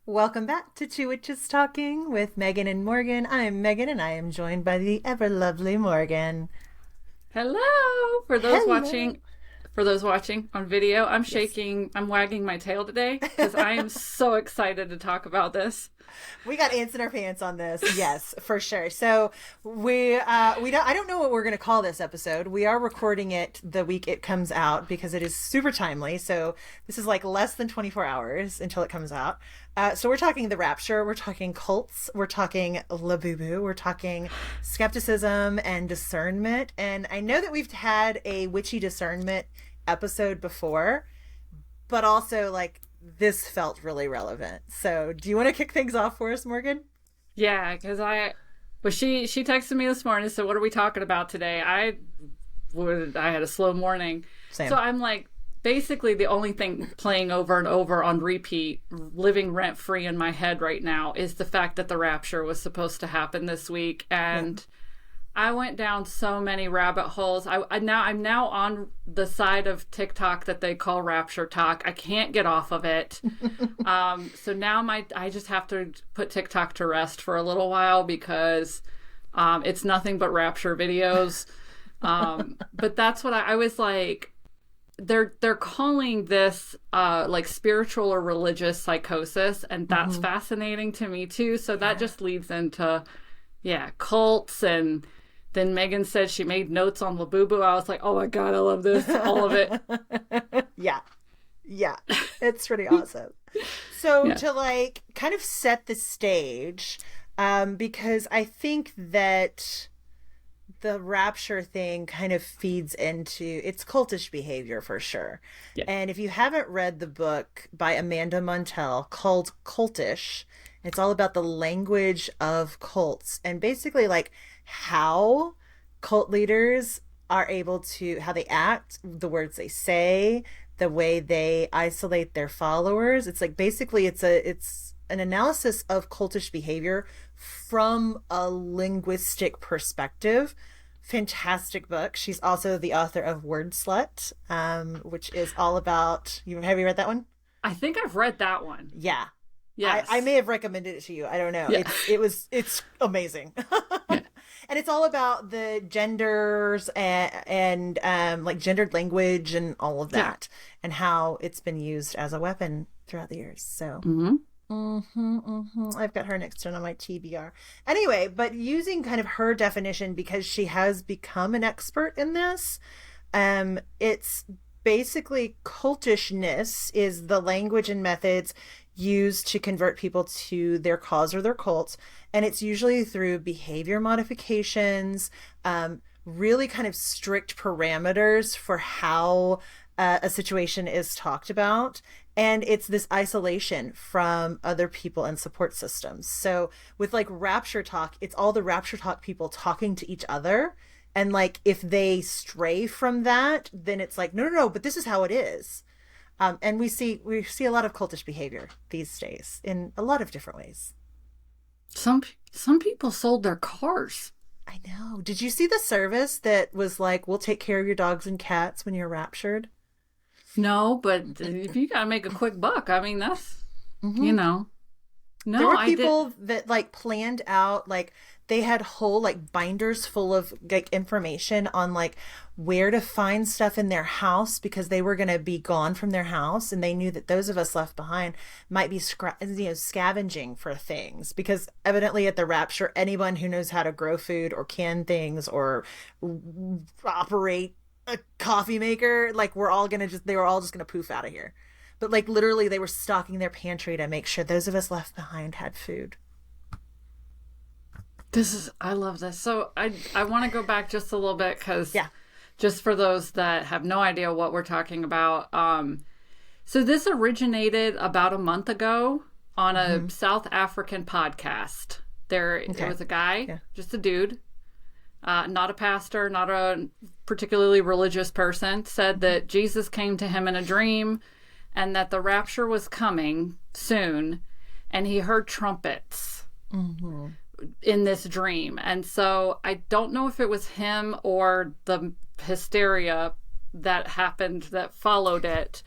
Welcome back to Two Witches Talking with Megan and Morgan. I'm Megan and I am joined by the ever lovely Morgan. Hello! Hello. For those watching on video, I'm Yes. shaking, I'm wagging my tail today because I am so excited to talk about this. We got ants in our pants on this. Yes, for sure. So we don't I don't know what we're gonna call this episode. We are recording it the week it comes out because it is super timely. So this is like less than 24 hours until it comes out. So we're talking the Rapture, we're talking cults, we're talking Labubu, we're talking skepticism and discernment. And I know that we've had a witchy discernment episode before, but also like this felt really relevant. So, do you want to kick things off for us, Morgan? Yeah, because she texted me this morning, so what are we talking about today? I had a slow morning. So Same. I'm like, basically the only thing playing over and over on repeat, living rent free in my head right now is the fact that the rapture was supposed to happen this week. Yeah. And I went down so many rabbit holes. I'm now on the side of TikTok that they call Rapture Talk. I can't get off of it. So now I just have to put TikTok to rest for a little while because it's nothing but Rapture videos. But that's what I was like. They're calling this like spiritual or religious psychosis, and that's fascinating to me too. So that just leads into cults. And then Megan said she made notes on Labubu. I was like, oh my God, I love this. All of it. Yeah. Yeah. It's pretty awesome. So, Yeah. to like kind of set the stage, because I think that the rapture thing kind of feeds into it's cultish behavior for sure. Yeah. And if you haven't read the book by Amanda Montell called Cultish, it's all about the language of cults and basically like how cult leaders are able to how they act, the words they say, the way they isolate their followers. It's like basically it's an analysis of cultish behavior from a linguistic perspective. Fantastic book. She's also the author of Word Slut, which is all about you. Have you read that one? I think I've read that one. Yeah. I Yes. may have recommended it to you. I don't know. Yeah. It's amazing. Yeah. And it's all about the genders and like gendered language and all of Yeah. that and how it's been used as a weapon throughout the years. So Hmm. I've got her next one on my TBR. Anyway, but using kind of her definition because she has become an expert in this, it's basically cultishness is the language and methods used to convert people to their cause or their cult, and it's usually through behavior modifications, really kind of strict parameters for how a situation is talked about, and it's this isolation from other people and support systems. So with like rapture talk, it's all the rapture talk people talking to each other, and like if they stray from that, then it's like no, but this is how it is. And we see a lot of cultish behavior these days in a lot of different ways. Some people sold their cars. I know. Did you see the service that was like, we'll take care of your dogs and cats when you're raptured? No, but if you gotta make a quick buck, I mean that's Mm-hmm. you know. There No, were I did. people that like planned out, like they had whole like binders full of like information on like where to find stuff in their house because they were going to be gone from their house, and they knew that those of us left behind might be scavenging for things because evidently at the rapture anyone who knows how to grow food or can things or operate a coffee maker, like they were all just gonna poof out of here. But like literally they were stocking their pantry to make sure those of us left behind had food. I love this. So I want to go back just a little bit because Yeah. just for those that have no idea what we're talking about. So this originated about a month ago on a South African podcast. There Okay. was a guy, Yeah. just a dude, not a pastor, not a particularly religious person, said that Jesus came to him in a dream and that the rapture was coming soon, and he heard trumpets in this dream. And so I don't know if it was him or the hysteria that happened that followed it,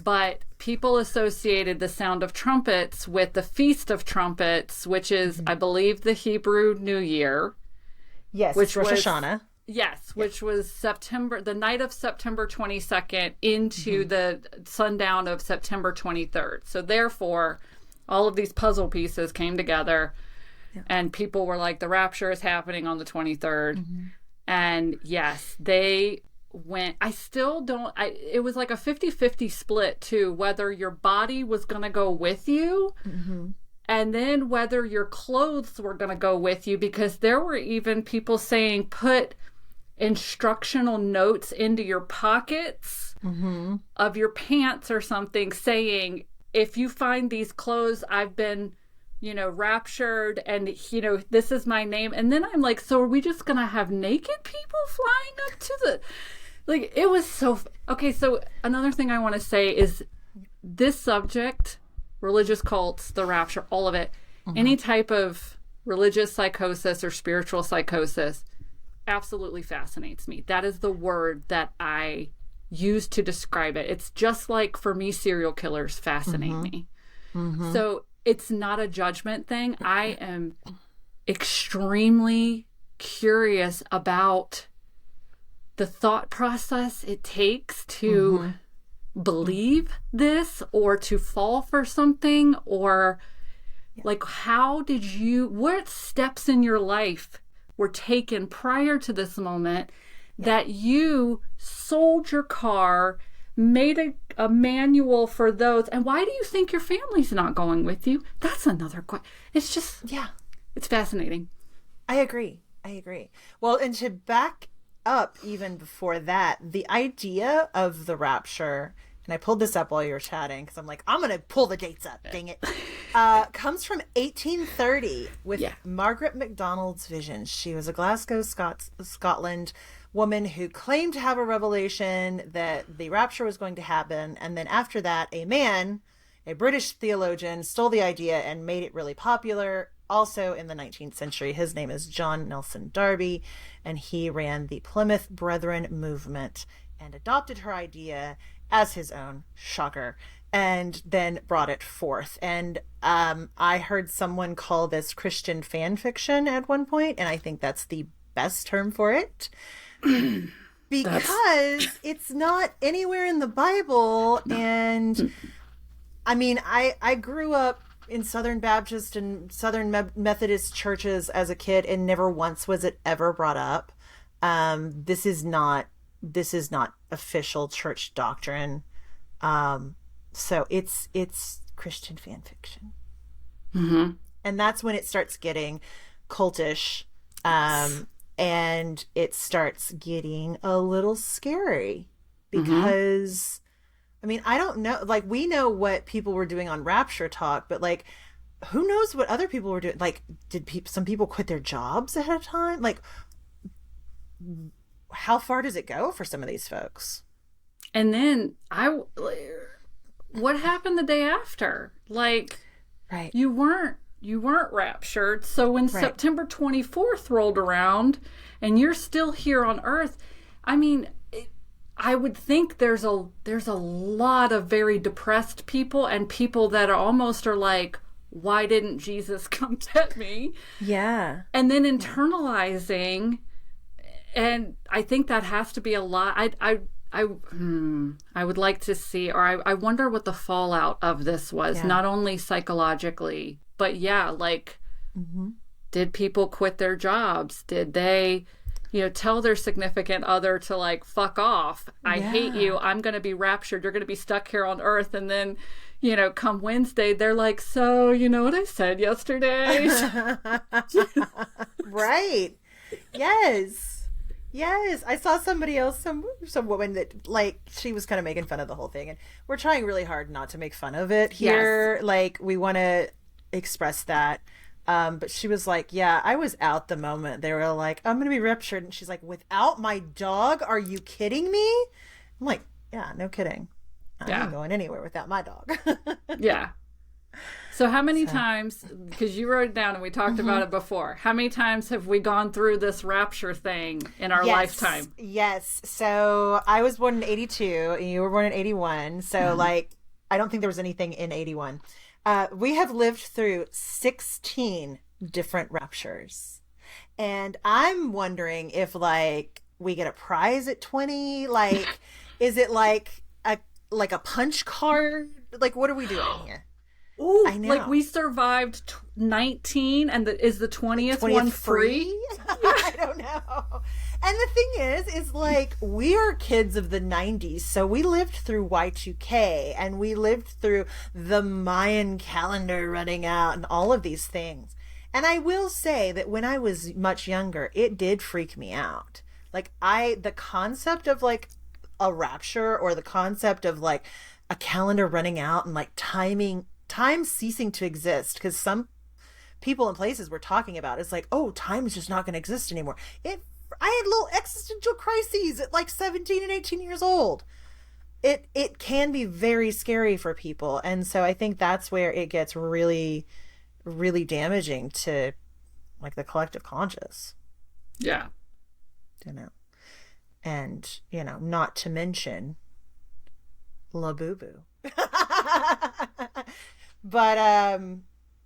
but people associated the sound of trumpets with the Feast of Trumpets, which is, I believe, the Hebrew New Year. Yes, which Rosh was Hashanah. Yes, which was the night of September 22nd into the sundown of September 23rd. So therefore, all of these puzzle pieces came together, and people were like, the rapture is happening on the 23rd. And yes, they went, it was like a 50-50 split too, whether your body was going to go with you, and then whether your clothes were going to go with you, because there were even people saying put instructional notes into your pockets of your pants or something, saying, if you find these clothes, I've been, raptured, and, this is my name. And then I'm like, so are we just going to have naked people flying up to the, like, it was so, okay. So another thing I want to say is this subject, religious cults, the rapture, all of it, any type of religious psychosis or spiritual psychosis absolutely fascinates me. That is the word that I use to describe it. It's just like, for me, serial killers fascinate me. So it's not a judgment thing. I am extremely curious about the thought process it takes to believe this, or to fall for something, or like, what steps in your life were taken prior to this moment that you sold your car, made a manual for those, and why do you think your family's not going with you? That's another question. It's just, it's fascinating. I agree. Well, and to back up even before that, the idea of the rapture, and I pulled this up while you were chatting because I'm like, I'm going to pull the dates up, dang it, comes from 1830 with Margaret MacDonald's vision. She was a Glasgow, Scotland woman who claimed to have a revelation that the rapture was going to happen. And then after that, a man, a British theologian, stole the idea and made it really popular. Also in the 19th century, his name is John Nelson Darby, and he ran the Plymouth Brethren movement and adopted her idea as his own, shocker, and then brought it forth. And I heard someone call this Christian fan fiction at one point, and I think that's the best term for it. Because it's not anywhere in the Bible. And I mean, I grew up in Southern Baptist and Southern Methodist churches as a kid, and never once was it ever brought up. This is not official church doctrine. So it's Christian fan fiction. And that's when it starts getting cultish. And it starts getting a little scary because, I mean, I don't know, like, we know what people were doing on Rapture Talk, but like, who knows what other people were doing? Like, did some people quit their jobs ahead of time? Like, how far does it go for some of these folks? And then what happened the day after? Like, right. You weren't raptured. So when September 24th rolled around and you're still here on Earth, I mean, I would think there's a lot of very depressed people, and people that are like, why didn't Jesus come get me? Yeah. And then internalizing, and I think that has to be a lot. I would like to see, or I wonder what the fallout of this was, not only psychologically, but like, did people quit their jobs? Did they, tell their significant other to like, fuck off. I hate you. I'm going to be raptured. You're going to be stuck here on Earth. And then, come Wednesday, they're like, so, you know what I said yesterday? Right. Yes. I saw somebody else, some woman that, like, she was kind of making fun of the whole thing. And we're trying really hard not to make fun of it here. Yes. Like, we want to express that. But she was like, yeah, I was out the moment they were like, I'm going to be raptured. And she's like, without my dog? Are you kidding me? I'm like, yeah, no kidding. I ain't going anywhere without my dog. Yeah. So how many times, because you wrote it down and we talked about it before, how many times have we gone through this rapture thing in our lifetime? Yes. So I was born in 82 and you were born in 81. So like I don't think there was anything in 81. We have lived through 16 different raptures. And I'm wondering if like we get a prize at 20. Like, is it like a punch card? Like, what are we doing here? Ooh, I like know. we survived 19 and is the 20th, 20th one free? I don't know. And the thing is like we are kids of the 90s, so we lived through Y2K and we lived through the Mayan calendar running out and all of these things. And I will say that when I was much younger, it did freak me out. Like the concept of like a rapture, or the concept of like a calendar running out and like time ceasing to exist, because some people and places were talking about it's like, oh, time is just not going to exist anymore. I had little existential crises at like 17 and 18 years old. It can be very scary for people, and so I think that's where it gets really, really damaging to like the collective conscious. Yeah. You know, and not to mention Labubu. But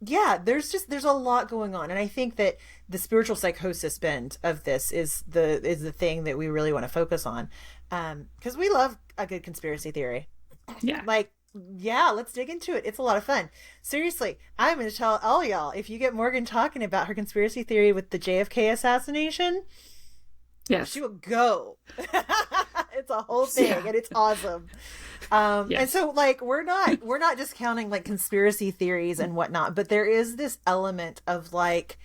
yeah, there's a lot going on, and I think that the spiritual psychosis bend of this is the thing that we really want to focus on, because we love a good conspiracy theory. Yeah. Like, yeah, let's dig into it. It's a lot of fun. Seriously, I'm going to tell all y'all, if you get Morgan talking about her conspiracy theory with the JFK assassination, yes, she will go. It's a whole thing, and it's awesome. Yes. And so like we're not discounting like conspiracy theories and whatnot, but there is this element of like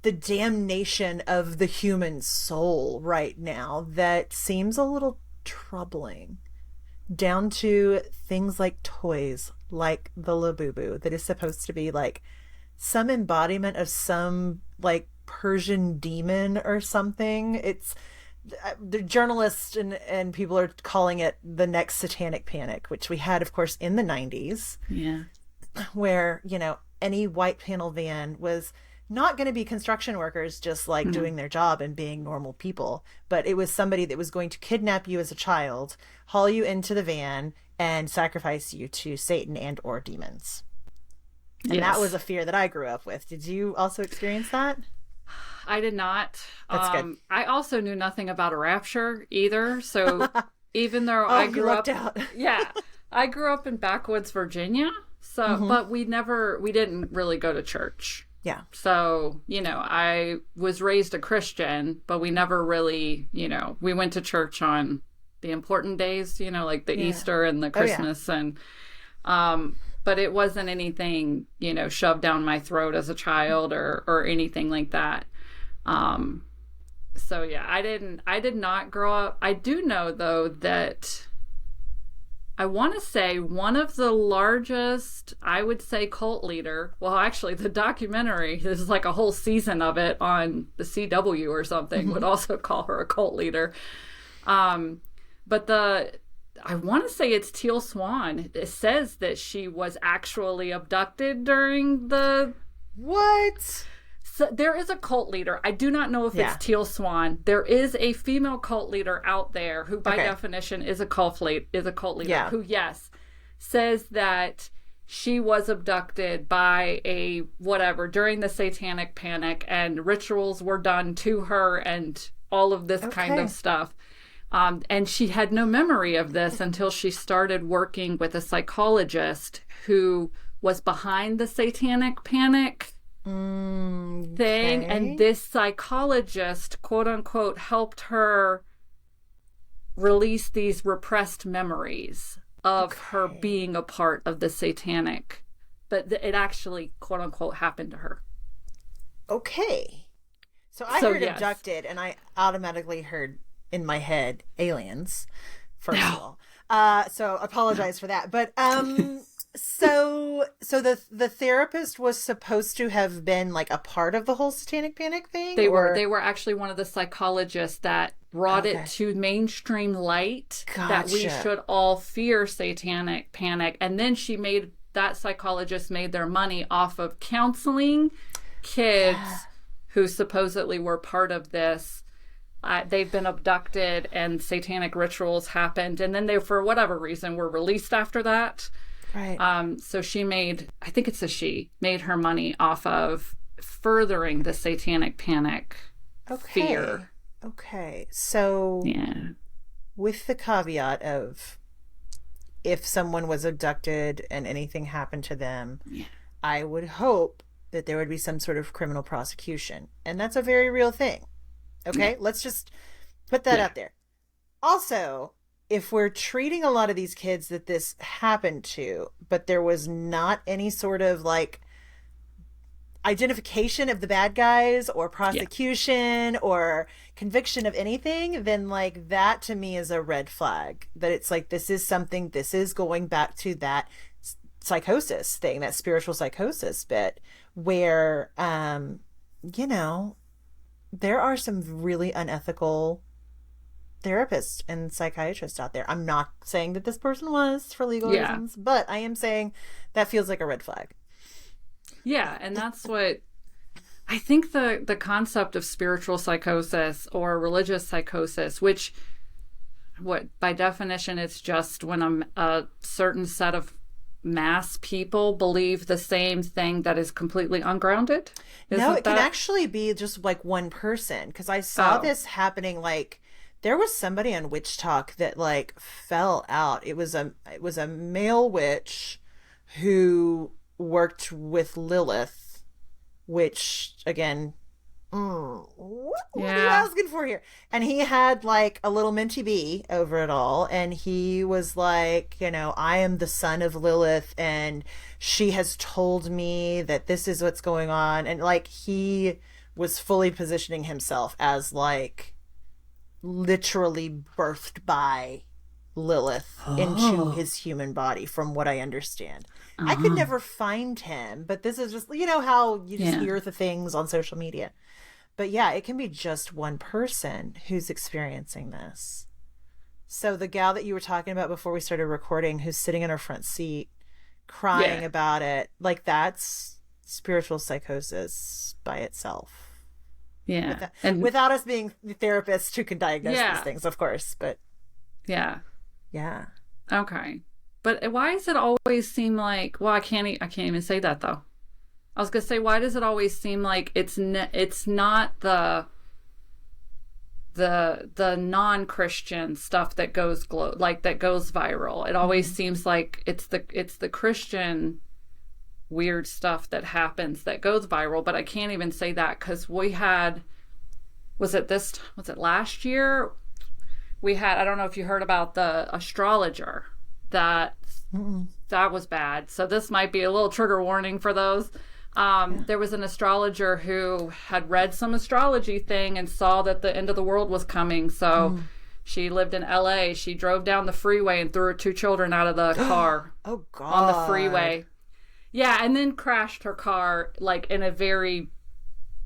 the damnation of the human soul right now that seems a little troubling, down to things like toys like the Labubu that is supposed to be like some embodiment of some like Persian demon or something. It's the journalists and people are calling it the next satanic panic, which we had, of course, in the 90s. Yeah. Where, any white panel van was not going to be construction workers just like doing their job and being normal people, but it was somebody that was going to kidnap you as a child, haul you into the van, and sacrifice you to Satan and or demons. And yes. That was a fear that I grew up with. Did you also experience that? I did not. That's good. I also knew nothing about a rapture either. So even though I grew up, yeah, I grew up in backwoods Virginia. So, but we didn't really go to church. Yeah. So, I was raised a Christian, but we never really, we went to church on the important days, like the Easter and the Christmas and, but it wasn't anything, shoved down my throat as a child or anything like that. So yeah, I did not grow up. I do know though that I want to say one of the largest, I would say, cult leader. Well, actually the documentary, this is like a whole season of it on the CW or something, would also call her a cult leader. But I want to say it's Teal Swan. It says that she was actually abducted during the... What? So there is a cult leader. I do not know if it's Teal Swan. There is a female cult leader out there who, by definition, is a cult leader. Who, yes, says that she was abducted by a whatever during the Satanic Panic, and rituals were done to her, and all of this kind of stuff. And she had no memory of this until she started working with a psychologist who was behind the Satanic Panic thing. And this psychologist, quote unquote, helped her release these repressed memories of her being a part of the satanic. But it actually, quote unquote, happened to her. Okay. So I heard abducted, and I automatically heard in my head aliens, first of all. So apologize for that. But so the therapist was supposed to have been like a part of the whole Satanic Panic thing? They were actually one of the psychologists that brought it to mainstream light that we should all fear Satanic Panic. And then that psychologist made their money off of counseling kids who supposedly were part of this. They've been abducted and satanic rituals happened, and then they, for whatever reason, were released after that. Right. So she made, I think it's a she, made her money off of furthering the satanic panic Okay. fear. Okay. So, Yeah. with the caveat of if someone was abducted and anything happened to them, Yeah. I would hope that there would be some sort of criminal prosecution. And that's a very real thing. Yeah. Okay? Let's just put that Yeah. out there. Also, if we're treating a lot of these kids that this happened to, but there was not any sort of like identification of the bad guys or Yeah. prosecution or conviction of anything, then like that to me is a red flag. That it's like this is something, this is going back to that psychosis thing, that spiritual psychosis bit where you know, there are some really unethical therapists and psychiatrists out there. I'm not saying that this person was for legal Yeah. reasons, but I am saying that feels like a red flag. Yeah. And that's what I think the concept of spiritual psychosis or religious psychosis, which what by definition it's just when a certain set of mass people believe the same thing that is completely ungrounded. No, Isn't it can that? actually be just like one person because I saw Oh, this happening like there was somebody on Witch Talk that like fell out. It was a male witch who worked with Lilith, which again, what are you yeah. asking for here? And he had like a little minty bee over it all. And he was like, I am the son of Lilith, and she has told me that this is what's going on. And like, he was fully positioning himself as like literally birthed by Lilith into Oh. his human body, from what I understand. I could Uh-huh. never find him, but this is just, how you just Yeah. hear the things on social media. But yeah, it can be just one person who's experiencing this. So the gal that you were talking about before we started recording, who's sitting in her front seat crying Yeah. about it, like that's spiritual psychosis by itself. Yeah. Without, And without us being therapists who can diagnose these yeah. things, of course. But Yeah. yeah. Okay. But why does it always seem like, well, I can't even say that though. I was gonna say, why does it always seem like it's not the non-Christian stuff that goes like that goes viral? It always seems like it's the Christian weird stuff that happens that goes viral. But I can't even say that because we had was it last year? We had, I don't know if you heard about the astrologer that Mm-mm. that was bad. So this might be a little trigger warning for those. Yeah. There was an astrologer who had read some astrology thing and saw that the end of the world was coming. So she lived in LA. She drove down the freeway and threw her two children out of the car Oh on the God. freeway. Yeah, and then crashed her car like in a very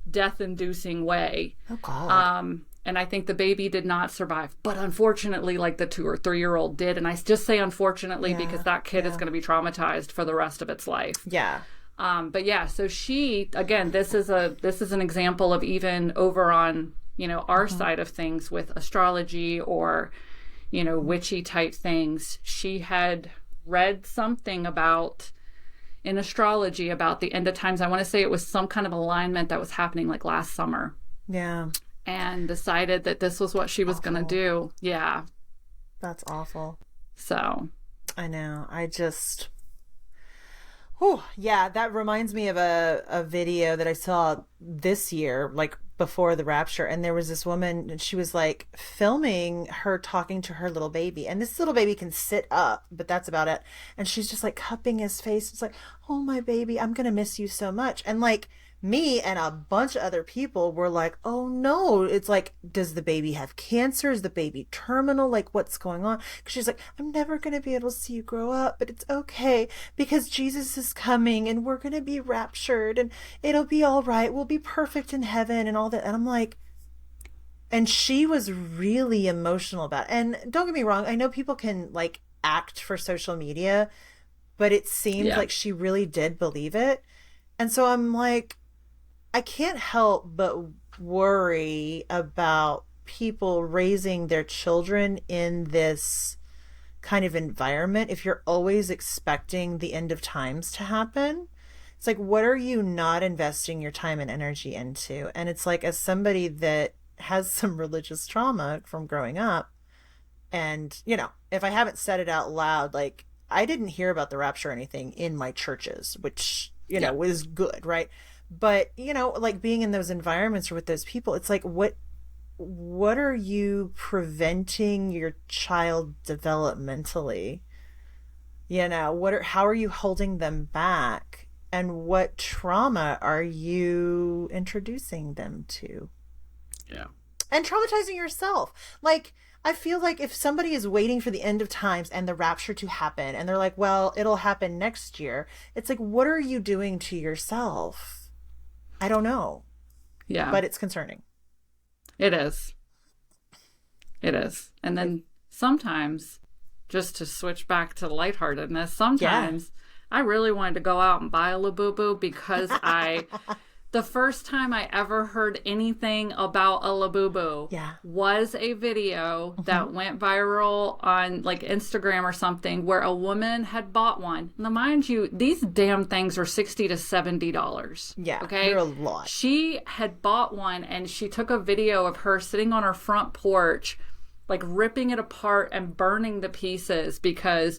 death-inducing way. Oh God. And I think the baby did not survive. But unfortunately, like the 2 or 3 year old did. And I just say unfortunately Yeah, because that kid is yeah. going to be traumatized for the rest of its life. Yeah. But yeah, so she, again, this is an example of even over on, our side of things with astrology or, witchy type things. She had read something about in astrology about the end of times. I want to say it was some kind of alignment that was happening like last summer, Yeah. and decided that this was what she was going to Awful. do. Yeah. That's awful. So, I know. I just. Oh, yeah, that reminds me of a video that I saw this year, like before the Rapture, and there was this woman, and she was like filming her talking to her little baby, and this little baby can sit up, but that's about it. And she's just like cupping his face. It's like, oh my baby, I'm gonna miss you so much. And like me and a bunch of other people were like, oh no, it's like, does the baby have cancer? Is the baby terminal? Like, what's going on? Because she's like, I'm never going to be able to see you grow up, but it's okay because Jesus is coming and we're going to be raptured and it'll be all right. We'll be perfect in heaven and all that. And I'm like, and she was really emotional about it. And don't get me wrong, I know people can like act for social media, but it seemed yeah. like she really did believe it. And so I'm like, I can't help but worry about people raising their children in this kind of environment, if you're always expecting the end of times to happen, it's like, what are you not investing your time and energy into? And it's like, as somebody that has some religious trauma from growing up, and, if I haven't said it out loud, like, I didn't hear about the rapture or anything in my churches, which, was good, right? But, like being in those environments or with those people, it's like, what are you preventing your child developmentally? How are you holding them back? And what trauma are you introducing them to? Yeah. And traumatizing yourself. Like, I feel like if somebody is waiting for the end of times and the rapture to happen, and they're like, well, it'll happen next year, it's like, what are you doing to yourself? I don't know. Yeah. But it's concerning. It is. It is. And then sometimes, just to switch back to lightheartedness, sometimes I really wanted to go out and buy a Labubu because the first time I ever heard anything about a Labubu was a video that went viral on like Instagram or something where a woman had bought one. Now, mind you, these damn things are $60 to $70. Yeah, okay, they're a lot. She had bought one and she took a video of her sitting on her front porch, like ripping it apart and burning the pieces because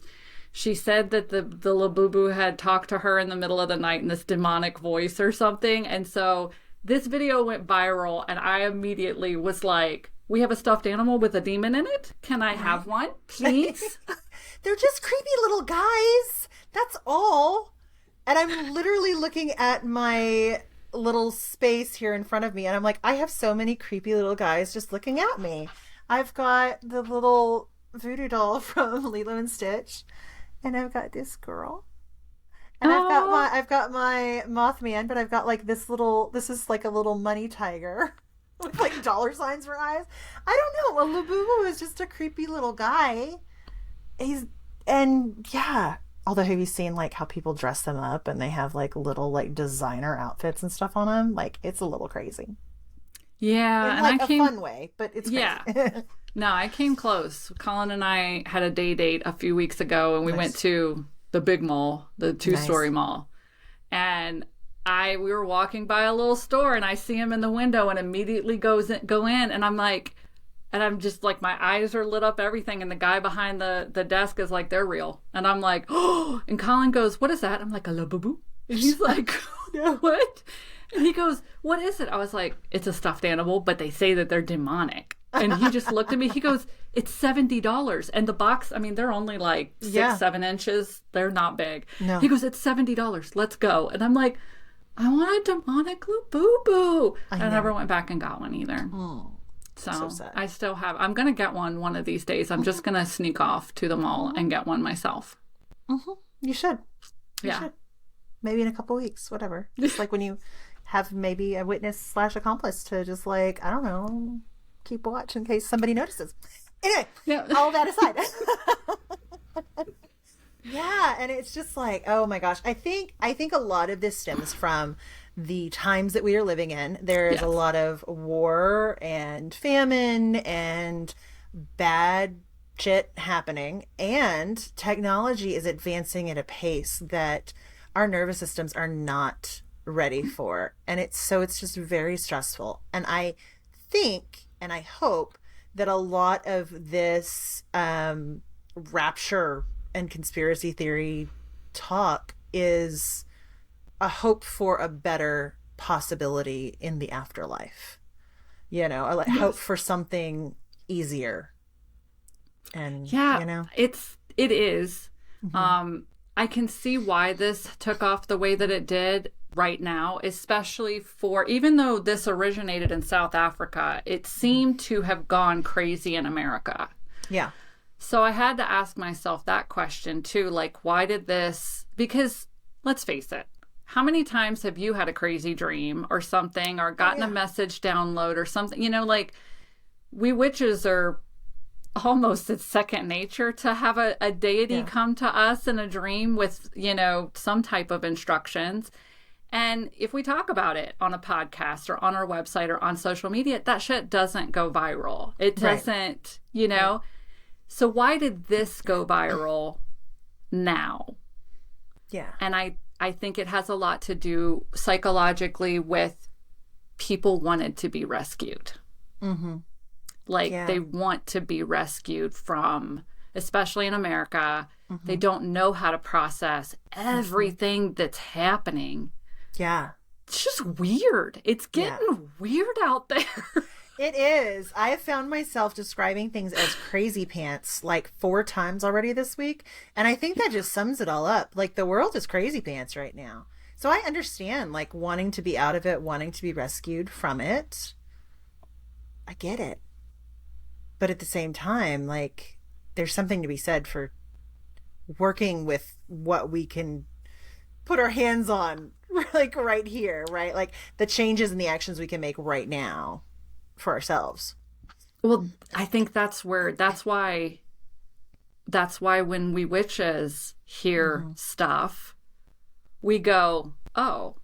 she said that the Labubu had talked to her in the middle of the night in this demonic voice or something. And so this video went viral and I immediately was like, we have a stuffed animal with a demon in it? Can I have one, please? They're just creepy little guys. That's all. And I'm literally looking at my little space here in front of me and I'm like, I have so many creepy little guys just looking at me. I've got the little voodoo doll from Lilo and Stitch. And I've got this girl. And I've got my Mothman, but I've got like this is like a little money tiger with like dollar signs for eyes. I don't know. Well, Labubu is just a creepy little guy. Although have you seen like how people dress them up and they have like little like designer outfits and stuff on them? Like it's a little crazy. Yeah. In like a fun way, but it's crazy. Yeah. No, I came close. Colin and I had a date a few weeks ago, and we went to the big mall, the two-story mall. And we were walking by a little store, and I see him in the window, and immediately go in, and I'm like, and I'm just like, my eyes are lit up, everything, and the guy behind the desk is like, they're real. And I'm like, oh, and Colin goes, what is that? I'm like, a Labubu? And he's like, what? And he goes, what is it? I was like, it's a stuffed animal, but they say that they're demonic. And he just looked at me. He goes, it's $70. And the box, I mean, they're only like 7 inches. They're not big. No. He goes, it's $70. Let's go. And I'm like, I want a demonic Labubu. I never went back and got one either. Oh, so sad. I still have. I'm going to get one of these days. I'm just going to sneak off to the mall and get one myself. You should. You should. Maybe in a couple weeks, whatever. Just like when you have maybe a witness/accomplice to just like, I don't know, keep watch in case somebody notices. Anyway, all that aside. Yeah, and it's just like, oh my gosh. I think a lot of this stems from the times that we are living in. There is a lot of war and famine and bad shit happening, and technology is advancing at a pace that our nervous systems are not ready for. And it's just very stressful. And I think and I hope that a lot of this rapture and conspiracy theory talk is a hope for a better possibility in the afterlife. Hope for something easier. And it is. I can see why this took off the way that it did right now, especially even though this originated in South Africa, it seemed to have gone crazy in America. Yeah. So I had to ask myself that question too, like, why did this? Because let's face it, how many times have you had a crazy dream or something, or gotten a message download or something? Like, we witches are almost, it's second nature to have a deity come to us in a dream with, some type of instructions. And if we talk about it on a podcast or on our website or on social media, that shit doesn't go viral. It doesn't, So why did this go viral now? Yeah. And I think it has a lot to do psychologically with people wanted to be rescued. Mm-hmm. Like Yeah. they want to be rescued from, especially in America, Mm-hmm. they don't know how to process everything that's happening. Yeah. It's just weird. It's getting weird out there. It is. I have found myself describing things as crazy pants like 4 times already this week. And I think that just sums it all up. Like the world is crazy pants right now. So I understand like wanting to be out of it, wanting to be rescued from it. I get it. But at the same time, like there's something to be said for working with what we can put our hands on like right here, right? Like the changes and the actions we can make right now for ourselves. Well, I think that's why when we witches hear stuff, we go, oh,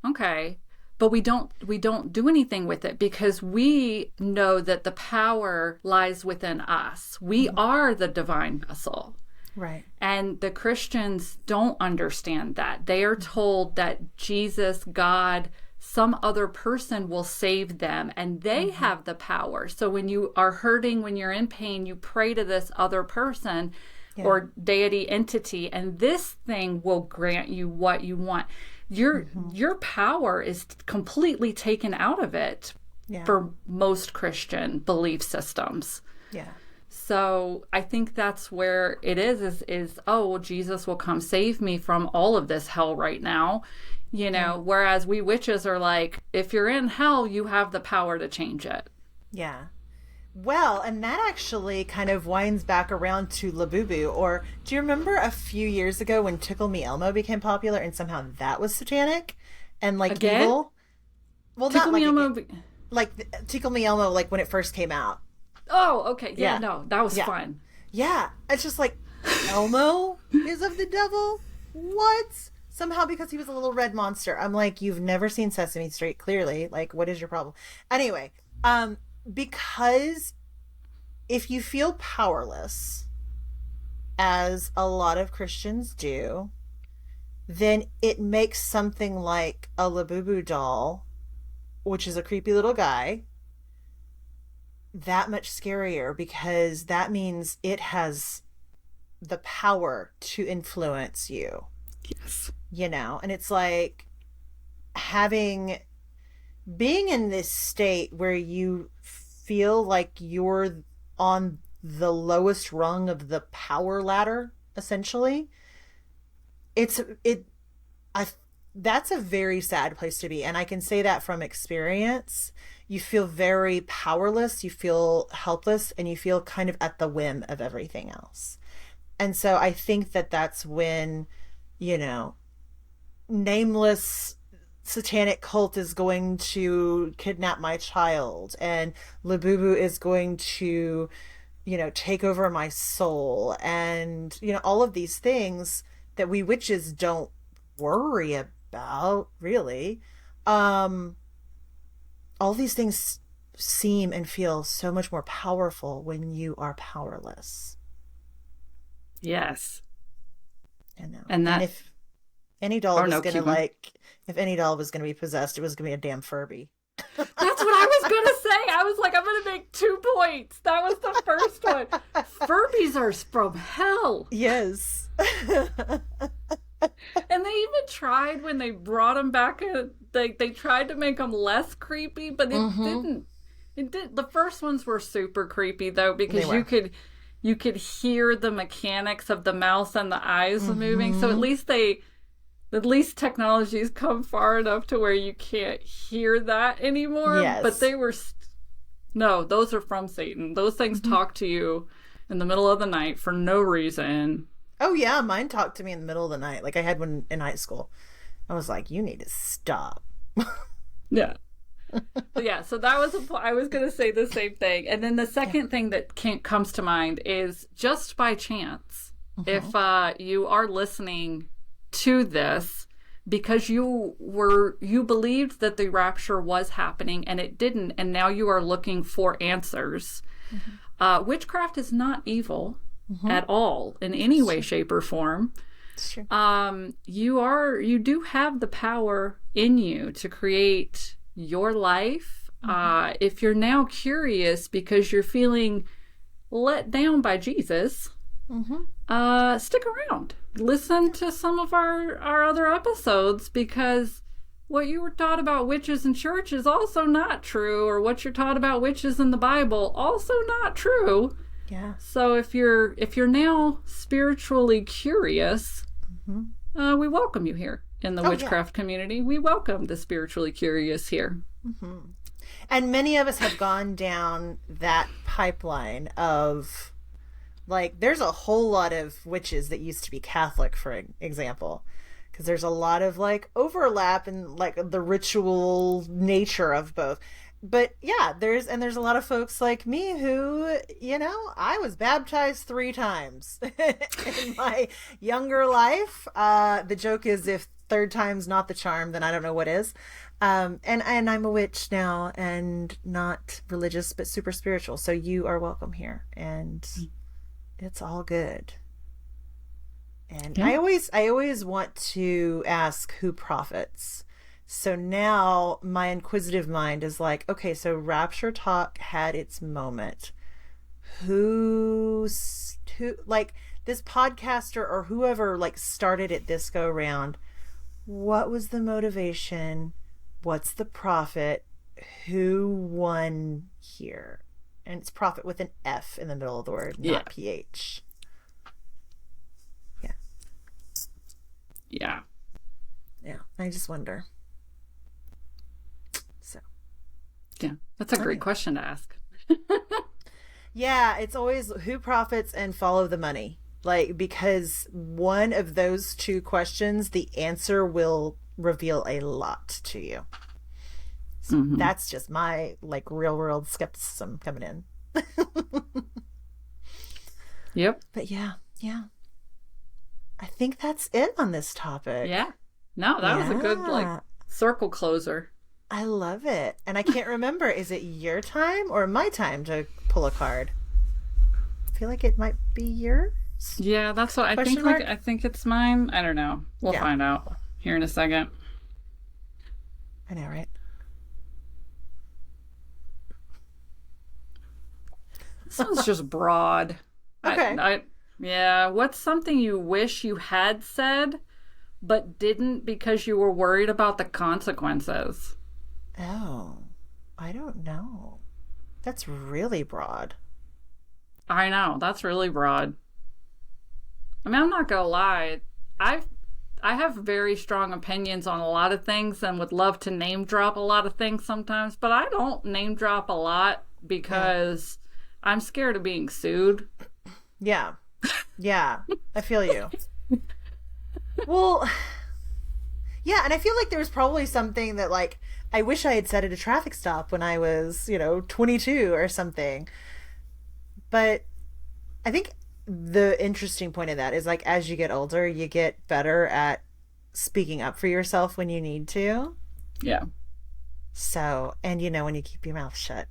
okay. But we don't do anything with it because we know that the power lies within us. We are the divine vessel. Right. And the Christians don't understand that. They are told that Jesus, God, some other person will save them and they have the power. So when you are hurting, when you're in pain, you pray to this other person or deity entity, and this thing will grant you what you want. Your power is completely taken out of it for most Christian belief systems. Yeah. So I think that's where it is, oh, well, Jesus will come save me from all of this hell right now. You know, whereas we witches are like, if you're in hell, you have the power to change it. Yeah. Well, and that actually kind of winds back around to Labubu. Or do you remember a few years ago when Tickle Me Elmo became popular and somehow that was satanic and like Again? evil? Well, Tickle not Me like Elmo. like Tickle Me Elmo, like when it first came out. Oh, okay. Yeah, Yeah. no, that was fun. Yeah, it's just like Elmo is of the devil. What? Somehow because he was a little red monster. I'm like, you've never seen Sesame Street, clearly. Like, what is your problem? Anyway, because if you feel powerless, as a lot of Christians do, then it makes something like a Labubu doll, which is a creepy little guy, that much scarier because that means it has the power to influence you. Yes. You know, and it's like being in this state where you feel like you're on the lowest rung of the power ladder, essentially. That's a very sad place to be. And I can say that from experience. You feel very powerless, you feel helpless, and you feel kind of at the whim of everything else. And so I think that that's when, you know, nameless satanic cult is going to kidnap my child and Labubu is going to, you know, take over my soul, and, you know, all of these things that we witches don't worry about really. All these things seem and feel so much more powerful when you are powerless. Yes. I know. And that, if any doll if any doll was gonna be possessed, it was gonna be a damn Furby. that's what I was gonna say. I was like, I'm gonna make 2 points. That was the first one. Furbies are from hell. Yes. And they even tried when they brought them back. They tried to make them less creepy, but it didn't. It did. The first ones were super creepy though, because you could hear the mechanics of the mouth and the eyes moving. So at least technology's come far enough to where you can't hear that anymore. Yes. But they were no, those are from Satan. Those things talk to you in the middle of the night for no reason. Oh yeah, mine talked to me in the middle of the night. Like I had one in high school. I was like, you need to stop. Yeah. Yeah, so that was I was going to say the same thing. And then the second thing that comes to mind is just by chance, if you are listening to this because you believed that the rapture was happening and it didn't, and now you are looking for answers. Witchcraft is not evil at all in any way, shape, or form. It's true. You do have the power in you to create your life. If you're now curious because you're feeling let down by Jesus, stick around. Listen to some of our other episodes, because what you were taught about witches in church is also not true, or what you're taught about witches in the Bible also not true. Yeah. So if you're now spiritually curious, we welcome you here in the witchcraft community. We welcome the spiritually curious here. And many of us have gone down that pipeline of, like, there's a whole lot of witches that used to be Catholic, for example, because there's a lot of like overlap in like the ritual nature of both. But yeah, there's a lot of folks like me who, you know, I was baptized 3 times in my younger life. The joke is, if third time's not the charm, then I don't know what is. And I'm a witch now, and not religious, but super spiritual. So you are welcome here, and it's all good. And I always want to ask who profits. So now my inquisitive mind is like, okay, so Rapture Talk had its moment. Who, like, this podcaster or whoever like started it this go round, what was the motivation? What's the profit? Who won here? And it's profit with an F in the middle of the word, not PH. Yeah. Yeah. Yeah. I just wonder. Yeah, that's a great question to ask. Yeah, it's always who profits and follow the money. Like, because one of those 2 questions, the answer will reveal a lot to you. So that's just my like real world skepticism coming in. Yep. But yeah. I think that's it on this topic. Yeah. No, that was a good like circle closer. I love it. And I can't remember, is it your time or my think to pull a card? I feel like it might be yours. Yeah, that's what I think. Like, I think it's mine. I don't know. We'll find out here in a second. I know, right? This one's just broad. Okay. What's something you wish you had said but didn't because you were worried about the consequences? Oh, I don't know. That's really broad. I know, that's really broad. I mean, I'm not gonna lie. I have very strong opinions on a lot of things and would love to name drop a lot of things sometimes, but I don't name drop a lot because I'm scared of being sued. Yeah. Yeah, I feel you. Well, yeah, and I feel like there was probably something that, like, I wish I had said at a traffic stop when I was, 22 or something. But I think the interesting point of that is, like, as you get older, you get better at speaking up for yourself when you need to. Yeah. So, and when you keep your mouth shut.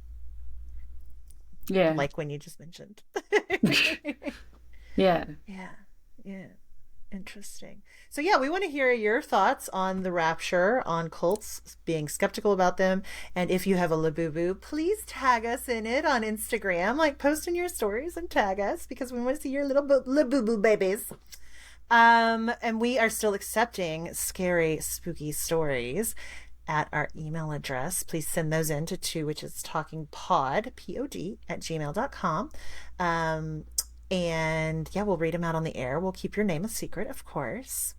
Yeah. Like when you just mentioned. Yeah. Yeah. Interesting. So yeah, we want to hear your thoughts on the Rapture, on cults, being skeptical about them. And if you have a Labubu, please tag us in it on Instagram. Like, post in your stories and tag us, because we want to see your little Labubu babies. And we are still accepting scary, spooky stories at our email address. Please send those in to twowitchestalkingpod, POD, @gmail.com. And yeah, we'll read them out on the air. We'll keep your name a secret, of course.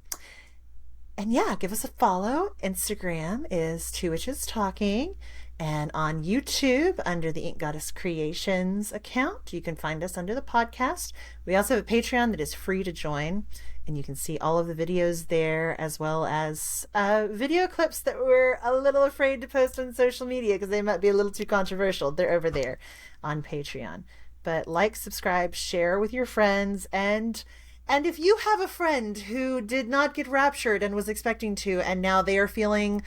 And yeah, give us a follow. Instagram is Two Witches Talking. And on YouTube, under the Ink Goddess Creations account, you can find us under the podcast. We also have a Patreon that is free to join. And you can see all of the videos there, as well as video clips that we're a little afraid to post on social media because they might be a little too controversial. They're over there on Patreon. But like, subscribe, share with your friends, and if you have a friend who did not get raptured and was expecting to, and now they are feeling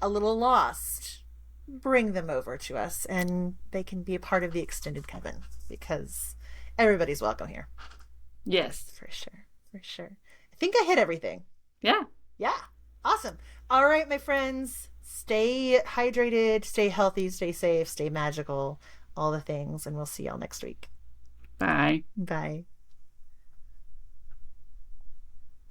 a little lost, bring them over to us and they can be a part of the extended coven because everybody's welcome here. Yes. For sure. For sure. I think I hit everything. Yeah. Yeah. Awesome. All right, my friends. Stay hydrated, stay healthy, stay safe, stay magical, all the things. And we'll see y'all next week. Bye. Bye.